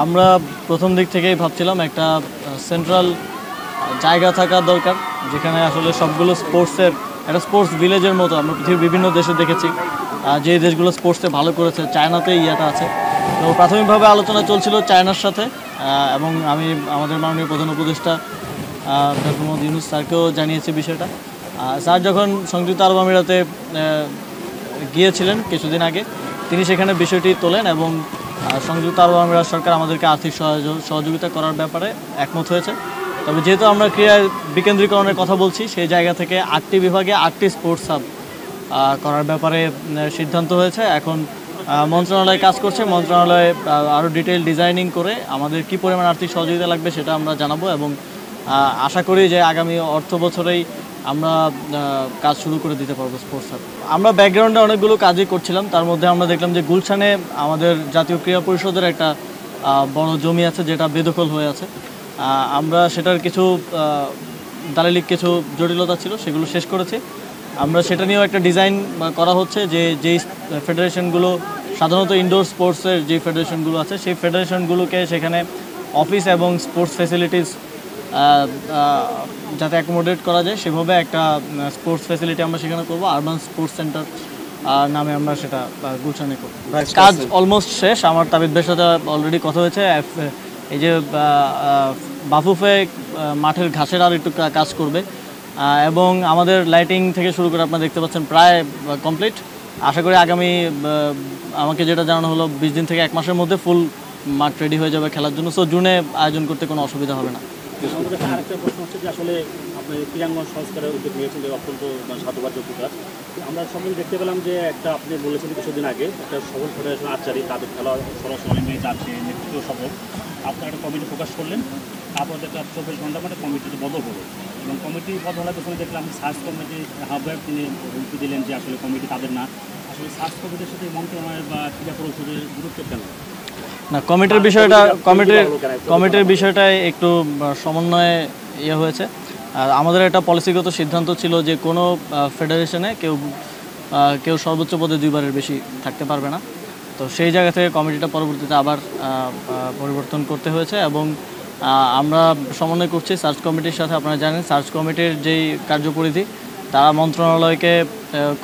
আমরা প্রথম দিক থেকেই ভাবছিলাম একটা সেন্ট্রাল জায়গা থাকা দরকার, যেখানে আসলে সবগুলো স্পোর্টসের একটা স্পোর্টস ভিলেজের মতো আমরা পৃথিবীর বিভিন্ন দেশে দেখেছি। যে দেশগুলো স্পোর্টসে ভালো করেছে, চায়নাতেই ইয়েটা আছে। তো প্রাথমিকভাবে আলোচনা চলছিল চায়নার সাথে, এবং আমি আমাদের মাননীয় প্রধান উপদেষ্টা ডক্টর মোহাম্মদ ইউনূস স্যারকেও জানিয়েছি বিষয়টা। স্যার যখন সংযুক্ত আরব আমিরাতে গিয়েছিলেন কিছুদিন আগে, তিনি সেখানে বিষয়টি তোলেন এবং সংযুক্ত আরব আমিরাত সরকার আমাদেরকে আর্থিক সহযোগিতা করার ব্যাপারে একমত হয়েছে। তবে যেহেতু আমরা ক্রীড়া বিকেন্দ্রীকরণের কথা বলছি, সেই জায়গা থেকে 8টি বিভাগে 8টি স্পোর্টস হাব করার ব্যাপারে সিদ্ধান্ত হয়েছে। এখন মন্ত্রণালয় কাজ করছে, মন্ত্রণালয়ে আরও ডিটেইল ডিজাইনিং করে আমাদের কী পরিমাণ আর্থিক সহযোগিতা লাগবে সেটা আমরা জানাবো, এবং আশা করি যে আগামী অর্থ বছরেই আমরা কাজ শুরু করে দিতে পারবো স্পোর্টস হাব। আমরা ব্যাকগ্রাউন্ডে অনেকগুলো কাজই করছিলাম, তার মধ্যে আমরা দেখলাম যে গুলশানে আমাদের জাতীয় ক্রীড়া পরিষদের একটা বড় জমি আছে যেটা বেদখল হয়ে আছে। আমরা সেটার কিছু দালিলিক কিছু জটিলতা ছিল, সেগুলো শেষ করেছি। আমরা সেটা নিয়েও একটা ডিজাইন করা হচ্ছে, যে যেই ফেডারেশনগুলো সাধারণত ইনডোর স্পোর্টসের যে ফেডারেশনগুলো আছে, সেই ফেডারেশনগুলোকে সেখানে অফিস এবং স্পোর্টস ফ্যাসিলিটিস যাতে অ্যাকোমোডেট করা যায় সেভাবে একটা স্পোর্টস ফ্যাসিলিটি আমরা সেখানে করবো। আরবান স্পোর্টস সেন্টার নামে আমরা সেটা গুলশানে করব। কাজ অলমোস্ট শেষ। আমার তাবিদ ভাইয়ের সাথে অলরেডি কথা হয়েছে। এই যে বাফুফে মাঠের ঘাসের আর একটু কাজ করবে, এবং আমাদের লাইটিং থেকে শুরু করে আপনারা দেখতে পাচ্ছেন প্রায় কমপ্লিট। আশা করি আগামী আমাকে যেটা জানানো হলো 20 দিন থেকে 1 মাসের মধ্যে ফুল মাঠ রেডি হয়ে যাবে খেলার জন্য। সো জুনে আয়োজন করতে কোনো অসুবিধা হবে না। আরেকটা প্রশ্ন হচ্ছে যে আসলে আপনি ক্রীড়াঙ্গন সংস্কারের উদ্যোগ নিয়েছেন, যে অত্যন্ত সাধুবাদযোগ্য কাজ। আমরা সকলে দেখতে পেলাম যে একটা আপনি বলেছেন কিছুদিন আগে একটা সফল ফেডারেশন আর্চারি, তাদের খেলা সরাসরি ম্যাচ আছে, নেতৃত্ব সফল, আপনার একটা কমিটি প্রকাশ করলেন। তারপর একটা 24 ঘন্টা মানে কমিটিতে বদল হলো, এবং কমিটি বদল হওয়ার পেছনে দেখলাম সার্চ কমিটি আহ্বায়ক তিনি হুমকি দিলেন যে আসলে কমিটি তাদের না। আসলে সার্চ কমিটির সাথে মন্ত্রণালয়ের বা ক্রীড়া পরিষদের গুরুত্ব কেন না? কমিটির বিষয়টা একটু সমন্বয়ে হয়েছে। আর আমাদের একটা পলিসিগত সিদ্ধান্ত ছিল যে কোনো ফেডারেশনে কেউ সর্বোচ্চ পদে 2বারের বেশি থাকতে পারবে না। তো সেই জায়গা থেকে কমিটিটা পরবর্তীতে আবার পরিবর্তন করতে হয়েছে, এবং আমরা সমন্বয় করছি সার্চ কমিটির সাথে। আপনারা জানেন সার্চ কমিটির যেই কার্যপরিধি, তারা মন্ত্রণালয়কে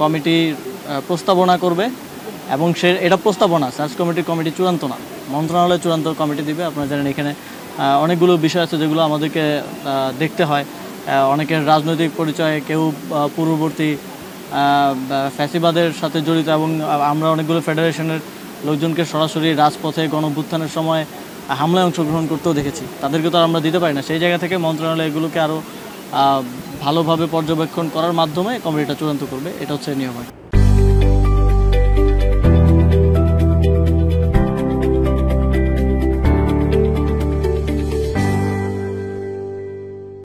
কমিটি প্রস্তাবনা করবে, এবং এটা প্রস্তাবনা, সার্চ কমিটি চূড়ান্ত না, মন্ত্রণালয় চূড়ান্ত কমিটি দিবে। আপনারা জানেন এখানে অনেকগুলো বিষয় আছে যেগুলো আমাদেরকে দেখতে হয়। অনেকের রাজনৈতিক পরিচয়, কেউ পূর্ববর্তী ফ্যাসিবাদের সাথে জড়িত, এবং আমরা অনেকগুলো ফেডারেশনের লোকজনকে সরাসরি রাজপথে গণঅভ্যুত্থানের সময় হামলায় অংশগ্রহণ করতেও দেখেছি। তাদেরকে তো আমরা দিতে পারি না। সেই জায়গা থেকে মন্ত্রণালয় এগুলোকে আরও ভালোভাবে পর্যবেক্ষণ করার মাধ্যমে কমিটিটা চূড়ান্ত করবে, এটা হচ্ছে নিয়ম।